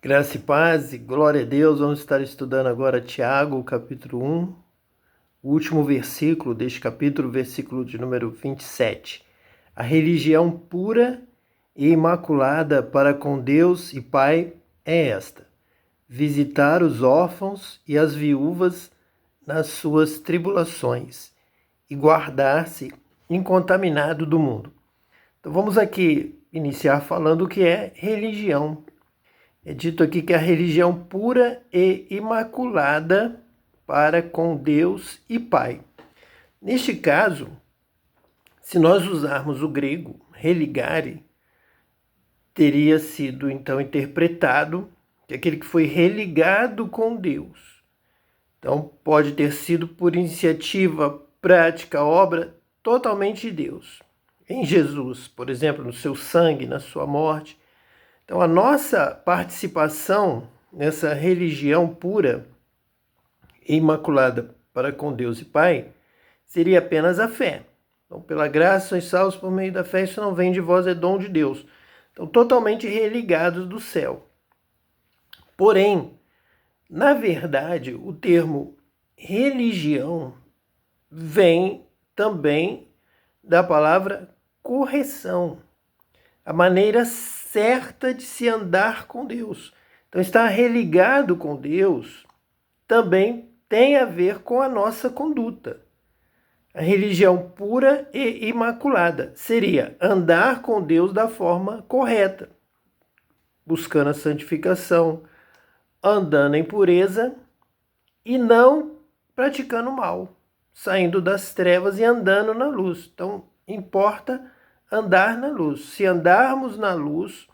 Graça e paz, e glória a Deus. Vamos estar estudando agora Tiago, capítulo 1, o último versículo deste capítulo, versículo de número 27. A religião pura e imaculada para com Deus e Pai é esta: visitar os órfãos e as viúvas nas suas tribulações e guardar-se incontaminado do mundo. Então vamos aqui iniciar falando o que é religião. É dito aqui que a religião pura e imaculada para com Deus e Pai. Neste caso, se nós usarmos o grego religare, teria sido então interpretado que aquele que foi religado com Deus. Então pode ter sido por iniciativa, prática, obra totalmente de Deus. Em Jesus, por exemplo, no seu sangue, na sua morte. Então, a nossa participação nessa religião pura e imaculada para com Deus e Pai seria apenas a fé. Então, pela graça sois salvos por meio da fé, isso não vem de vós, é dom de Deus. Então, totalmente religados do céu. Porém, na verdade, o termo religião vem também da palavra correção. A maneira certa de se andar com Deus. Então, estar religado com Deus também tem a ver com a nossa conduta. A religião pura e imaculada seria andar com Deus da forma correta, buscando a santificação, andando em pureza e não praticando mal, saindo das trevas e andando na luz. Então, importa andar na luz. Se andarmos na luz,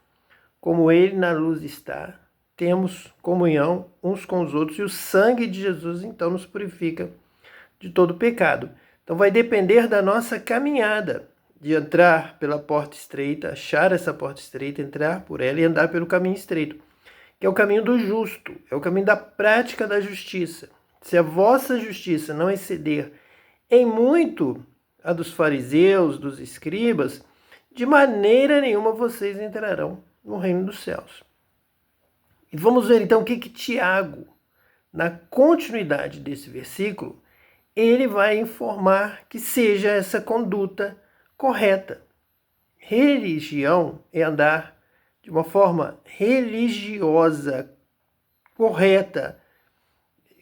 como Ele na luz está, temos comunhão uns com os outros e o sangue de Jesus então nos purifica de todo pecado. Então vai depender da nossa caminhada, de entrar pela porta estreita, achar essa porta estreita, entrar por ela e andar pelo caminho estreito, que é o caminho do justo, é o caminho da prática da justiça. Se a vossa justiça não exceder em muito a dos fariseus, dos escribas, de maneira nenhuma vocês entrarão no reino dos céus. E vamos ver então o que Tiago, na continuidade desse versículo, ele vai informar que seja essa conduta correta. Religião é andar de uma forma religiosa, correta,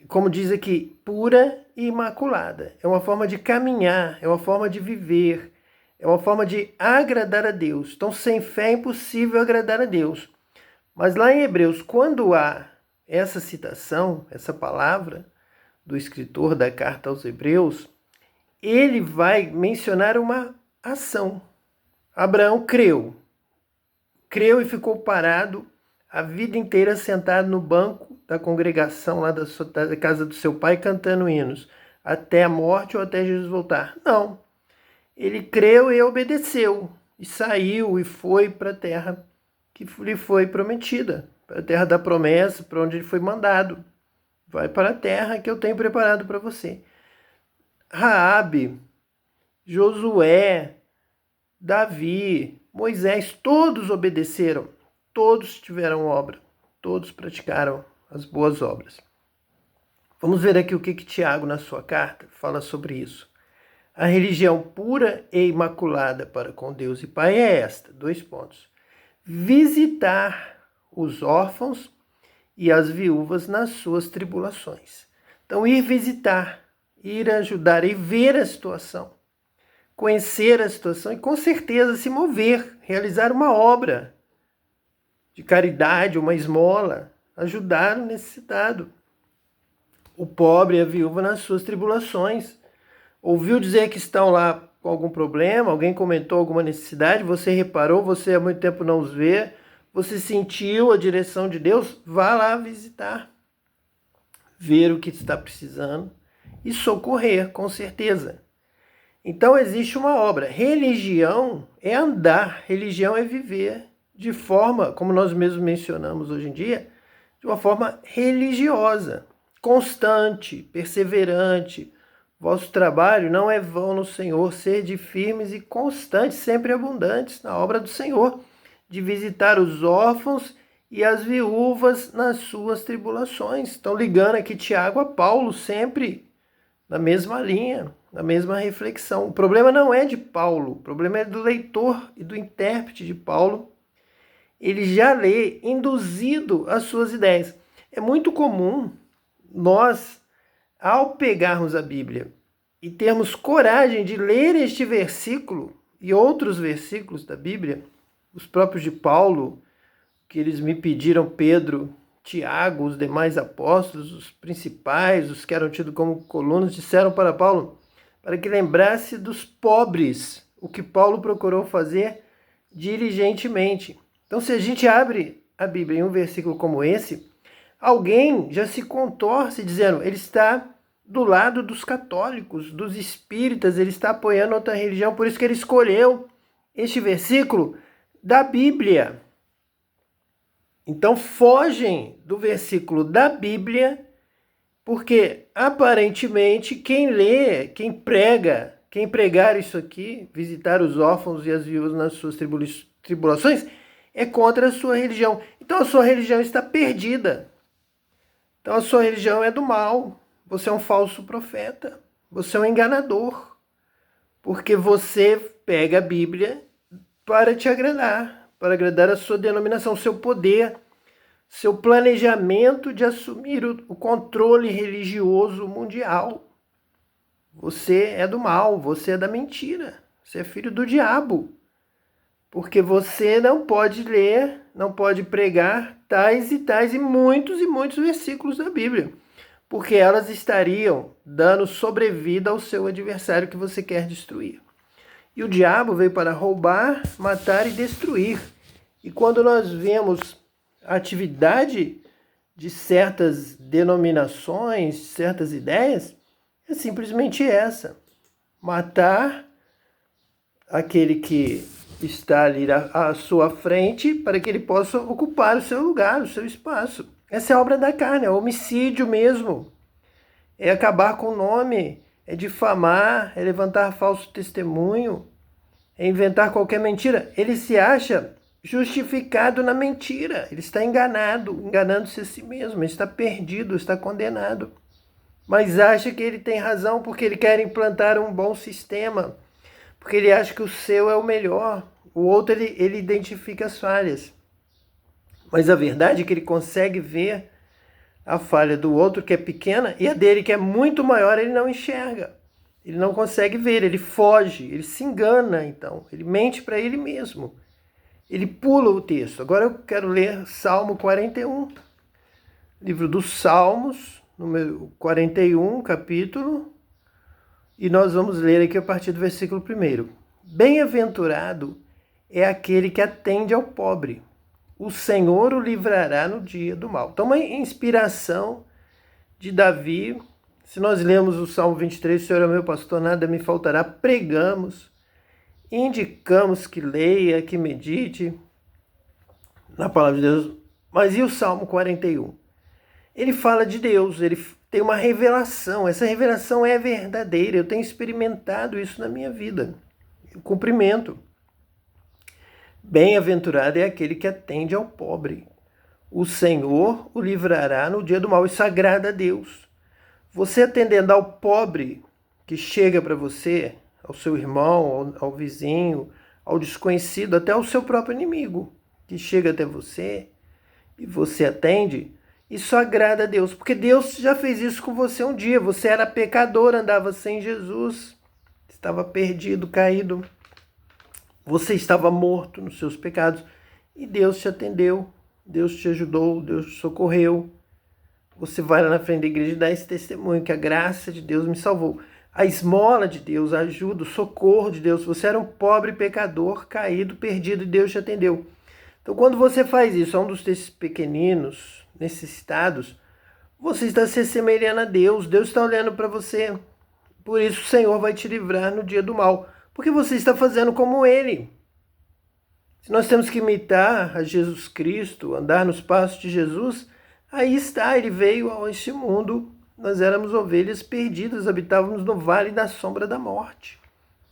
como diz aqui, pura e imaculada. É uma forma de caminhar, é uma forma de viver, é uma forma de agradar a Deus. Então, sem fé é impossível agradar a Deus. Mas lá em Hebreus, quando há essa citação, essa palavra do escritor da carta aos Hebreus, ele vai mencionar uma ação. Abraão creu e ficou parado a vida inteira sentado no banco da congregação lá da casa do seu pai, cantando hinos, até a morte ou até Jesus voltar. Não. Ele creu e obedeceu, e saiu e foi para a terra que lhe foi prometida, para a terra da promessa, para onde ele foi mandado. Vai para a terra que eu tenho preparado para você. Raabe, Josué, Davi, Moisés, todos obedeceram, todos tiveram obra, todos praticaram as boas obras. Vamos ver aqui o que Tiago, na sua carta, fala sobre isso. A religião pura e imaculada para com Deus e Pai é esta, 2 pontos. Visitar os órfãos e as viúvas nas suas tribulações. Então, ir visitar, ir ajudar e ver a situação, conhecer a situação e, com certeza, se mover, realizar uma obra de caridade, uma esmola, ajudar o necessitado, o pobre e a viúva nas suas tribulações. Ouviu dizer que estão lá com algum problema, alguém comentou alguma necessidade, você reparou, você há muito tempo não os vê, você sentiu a direção de Deus, vá lá visitar, ver o que está precisando e socorrer, com certeza. Então existe uma obra. Religião é andar, religião é viver de forma, como nós mesmos mencionamos hoje em dia, de uma forma religiosa, constante, perseverante. Vosso trabalho não é vão no Senhor, sede firmes e constantes, sempre abundantes na obra do Senhor, de visitar os órfãos e as viúvas nas suas tribulações. Estão ligando aqui Tiago a Paulo, sempre na mesma linha, na mesma reflexão. O problema não é de Paulo, o problema é do leitor e do intérprete de Paulo. Ele já lê induzido às suas ideias. É muito comum nós, ao pegarmos a Bíblia e termos coragem de ler este versículo e outros versículos da Bíblia, os próprios de Paulo, que eles me pediram, Pedro, Tiago, os demais apóstolos, os principais, os que eram tidos como colunas, disseram para Paulo para que lembrasse dos pobres, o que Paulo procurou fazer diligentemente. Então, se a gente abre a Bíblia em um versículo como esse, alguém já se contorce dizendo, ele está do lado dos católicos, dos espíritas, ele está apoiando outra religião, por isso que ele escolheu este versículo da Bíblia. Então fogem do versículo da Bíblia, porque aparentemente quem lê, quem pregar isso aqui, visitar os órfãos e as viúvas nas suas tribulações, é contra a sua religião. Então a sua religião está perdida. Então a sua religião é do mal. Você é um falso profeta. Você é um enganador. Porque você pega a Bíblia para te agradar, para agradar a sua denominação, seu poder, seu planejamento de assumir o controle religioso mundial. Você é do mal, você é da mentira, você é filho do diabo. Porque você não pode ler, não pode pregar tais e muitos versículos da Bíblia. Porque elas estariam dando sobrevida ao seu adversário que você quer destruir. E o diabo veio para roubar, matar e destruir. E quando nós vemos a atividade de certas denominações, certas ideias, é simplesmente essa. Matar aquele que está ali à sua frente para que ele possa ocupar o seu lugar, o seu espaço. Essa é a obra da carne, é homicídio mesmo. É acabar com o nome, é difamar, é levantar falso testemunho, é inventar qualquer mentira. Ele se acha justificado na mentira. Ele está enganando-se a si mesmo. Ele está perdido, está condenado. Mas acha que ele tem razão porque ele quer implantar um bom sistema, porque ele acha que o seu é o melhor. O outro, ele identifica as falhas. Mas a verdade é que ele consegue ver a falha do outro, que é pequena, e a dele, que é muito maior, ele não enxerga. Ele não consegue ver, ele foge, ele se engana, então. Ele mente para ele mesmo. Ele pula o texto. Agora eu quero ler Salmo 41. Livro dos Salmos, número 41, capítulo. E nós vamos ler aqui a partir do versículo 1. Bem-aventurado é aquele que atende ao pobre. O Senhor o livrará no dia do mal. Então, uma inspiração de Davi. Se nós lemos o Salmo 23, o Senhor é meu pastor, nada me faltará, pregamos, indicamos que leia, que medite na palavra de Deus. Mas e o Salmo 41? Ele fala de Deus, ele tem uma revelação. Essa revelação é verdadeira, eu tenho experimentado isso na minha vida. O cumprimento. Bem-aventurado é aquele que atende ao pobre. O Senhor o livrará no dia do mal. Isso agrada a Deus. Você atendendo ao pobre que chega para você, ao seu irmão, ao vizinho, ao desconhecido, até ao seu próprio inimigo, que chega até você e você atende, isso agrada a Deus. Porque Deus já fez isso com você um dia. Você era pecador, andava sem Jesus, estava perdido, caído. Você estava morto nos seus pecados e Deus te atendeu, Deus te ajudou, Deus te socorreu. Você vai lá na frente da igreja e dá esse testemunho que a graça de Deus me salvou. A esmola de Deus, a ajuda, o socorro de Deus. Você era um pobre pecador, caído, perdido e Deus te atendeu. Então quando você faz isso a um desses pequeninos, necessitados, você está se assemelhando a Deus. Deus está olhando para você. Por isso o Senhor vai te livrar no dia do mal. Porque você está fazendo como Ele. Se nós temos que imitar a Jesus Cristo, andar nos passos de Jesus, aí está, Ele veio a este mundo, nós éramos ovelhas perdidas, habitávamos no vale da sombra da morte,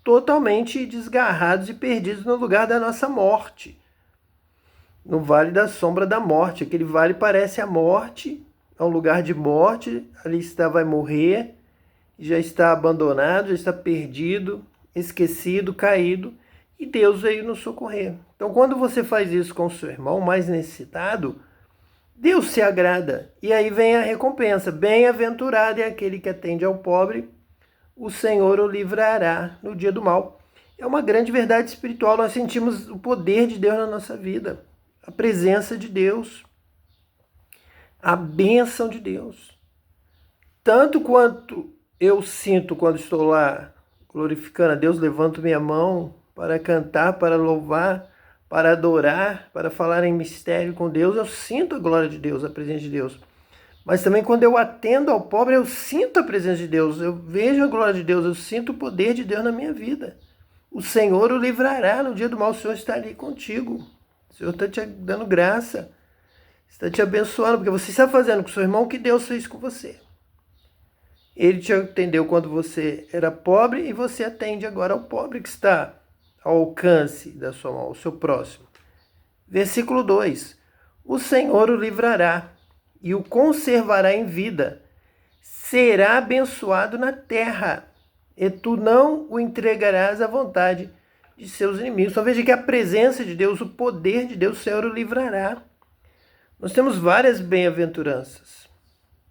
totalmente desgarrados e perdidos no lugar da nossa morte. no vale da sombra da morte. Aquele vale parece a morte, é um lugar de morte, ali vai morrer, já está abandonado, já está perdido, esquecido, caído, e Deus veio nos socorrer. Então, quando você faz isso com o seu irmão mais necessitado, Deus se agrada, e aí vem a recompensa. Bem-aventurado é aquele que atende ao pobre, o Senhor o livrará no dia do mal. É uma grande verdade espiritual, nós sentimos o poder de Deus na nossa vida, a presença de Deus, a bênção de Deus. Tanto quanto eu sinto quando estou lá glorificando a Deus, levanto minha mão para cantar, para louvar, para adorar, para falar em mistério com Deus, eu sinto a glória de Deus, a presença de Deus. Mas também quando eu atendo ao pobre, eu sinto a presença de Deus, eu vejo a glória de Deus, eu sinto o poder de Deus na minha vida. O Senhor o livrará no dia do mal, o Senhor está ali contigo. O Senhor está te dando graça, está te abençoando, porque você está fazendo com o seu irmão o que Deus fez com você. Ele te atendeu quando você era pobre e você atende agora ao pobre que está ao alcance da sua mão, o seu próximo. Versículo 2. O Senhor o livrará e o conservará em vida. Será abençoado na terra, e tu não o entregarás à vontade de seus inimigos. Então veja que a presença de Deus, o poder de Deus, o Senhor o livrará. Nós temos várias bem-aventuranças.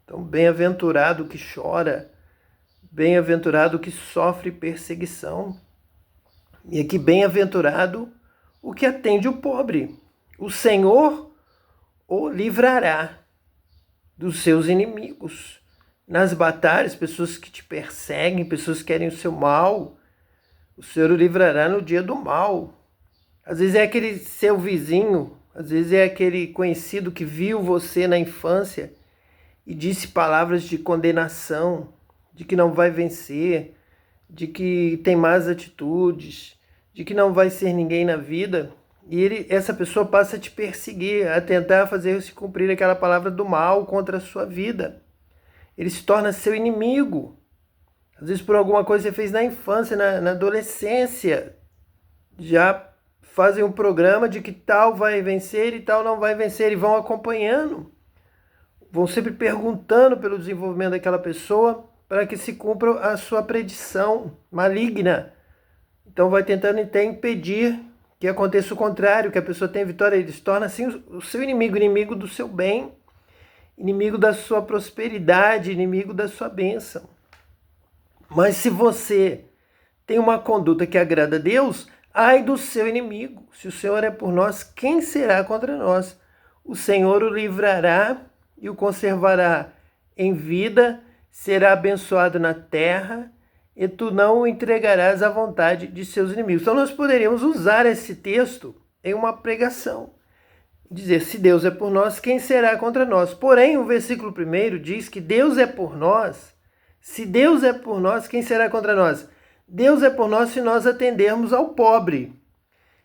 Então, bem-aventurado o que chora, bem-aventurado o que sofre perseguição. E aqui, bem-aventurado o que atende o pobre. O Senhor o livrará dos seus inimigos. Nas batalhas, pessoas que te perseguem, pessoas que querem o seu mal, o Senhor o livrará no dia do mal. Às vezes é aquele seu vizinho, às vezes é aquele conhecido que viu você na infância e disse palavras de condenação, de que não vai vencer, de que tem más atitudes, de que não vai ser ninguém na vida. E essa pessoa passa a te perseguir, a tentar fazer se cumprir aquela palavra do mal contra a sua vida. Ele se torna seu inimigo. Às vezes por alguma coisa que você fez na infância, na adolescência, já fazem um programa de que tal vai vencer e tal não vai vencer, e vão acompanhando, vão sempre perguntando pelo desenvolvimento daquela pessoa para que se cumpra a sua predição maligna. Então vai tentando até impedir que aconteça o contrário, que a pessoa tenha vitória. Ele se torna assim o seu inimigo, inimigo do seu bem, inimigo da sua prosperidade, inimigo da sua bênção. Mas se você tem uma conduta que agrada a Deus, ai do seu inimigo. Se o Senhor é por nós, quem será contra nós? O Senhor o livrará e o conservará em vida, será abençoado na terra, e tu não o entregarás à vontade de seus inimigos. Então nós poderíamos usar esse texto em uma pregação. Dizer, se Deus é por nós, quem será contra nós? Porém, o versículo 1 diz que Deus é por nós. Se Deus é por nós, quem será contra nós? Deus é por nós se nós atendermos ao pobre.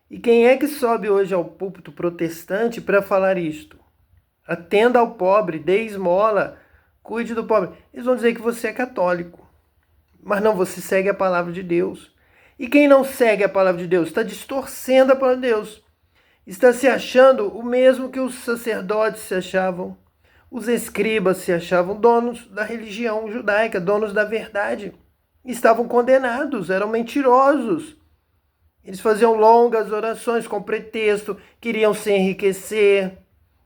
E quem é que sobe hoje ao púlpito protestante para falar isto? Atenda ao pobre, dê esmola, cuide do pobre. Eles vão dizer que você é católico. Mas não, você segue a palavra de Deus. E quem não segue a palavra de Deus está distorcendo a palavra de Deus. Está se achando o mesmo que os sacerdotes se achavam. Os escribas se achavam donos da religião judaica, donos da verdade. Estavam condenados, eram mentirosos. Eles faziam longas orações com pretexto, queriam se enriquecer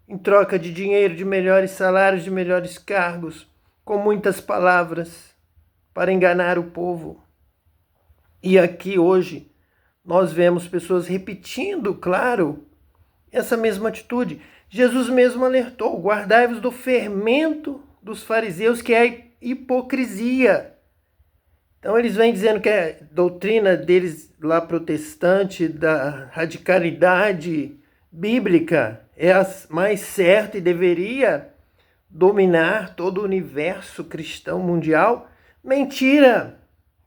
em troca de dinheiro, de melhores salários, de melhores cargos, com muitas palavras, para enganar o povo. E aqui hoje nós vemos pessoas repetindo, claro, essa mesma atitude. Jesus mesmo alertou, guardai-vos do fermento dos fariseus, que é a hipocrisia. Então eles vêm dizendo que a doutrina deles lá protestante, da radicalidade bíblica, é a mais certa e deveria dominar todo o universo cristão mundial. Mentira!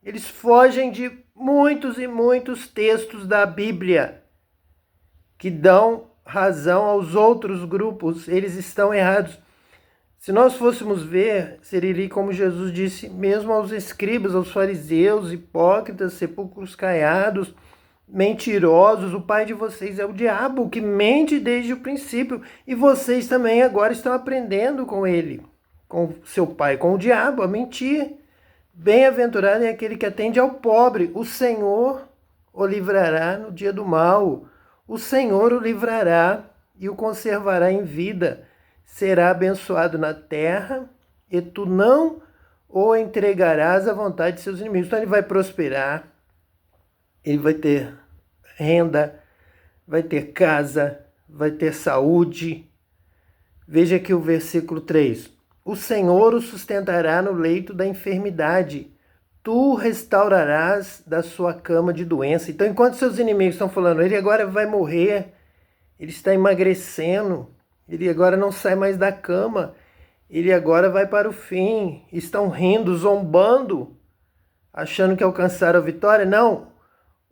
Eles fogem de muitos e muitos textos da Bíblia que dão razão aos outros grupos. Eles estão errados. Se nós fôssemos ver, seria como Jesus disse, mesmo aos escribas, aos fariseus, hipócritas, sepulcros caiados, mentirosos. O pai de vocês é o diabo, que mente desde o princípio. E vocês também agora estão aprendendo com ele, com seu pai, com o diabo, a mentir. Bem-aventurado é aquele que atende ao pobre. O Senhor o livrará no dia do mal. O Senhor o livrará e o conservará em vida. Será abençoado na terra e tu não o entregarás à vontade de seus inimigos. Então ele vai prosperar, ele vai ter renda, vai ter casa, vai ter saúde. Veja aqui o versículo 3. O Senhor o sustentará no leito da enfermidade. Tu restaurarás da sua cama de doença. Então, enquanto seus inimigos estão falando, ele agora vai morrer, ele está emagrecendo, ele agora não sai mais da cama, ele agora vai para o fim, estão rindo, zombando, achando que alcançaram a vitória. Não,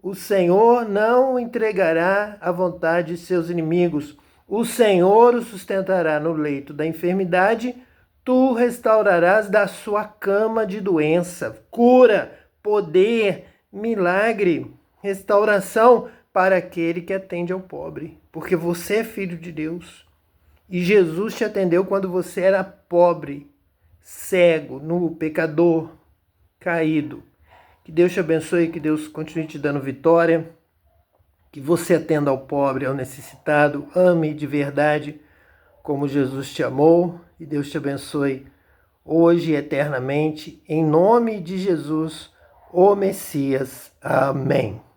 o Senhor não o entregará à vontade de seus inimigos. O Senhor o sustentará no leito da enfermidade. Tu restaurarás da sua cama de doença. Cura, poder, milagre, restauração para aquele que atende ao pobre. Porque você é filho de Deus. E Jesus te atendeu quando você era pobre, cego, nu, pecador, caído. Que Deus te abençoe, que Deus continue te dando vitória. Que você atenda ao pobre, ao necessitado. Ame de verdade como Jesus te amou. E Deus te abençoe hoje e eternamente. Em nome de Jesus, o Messias. Amém.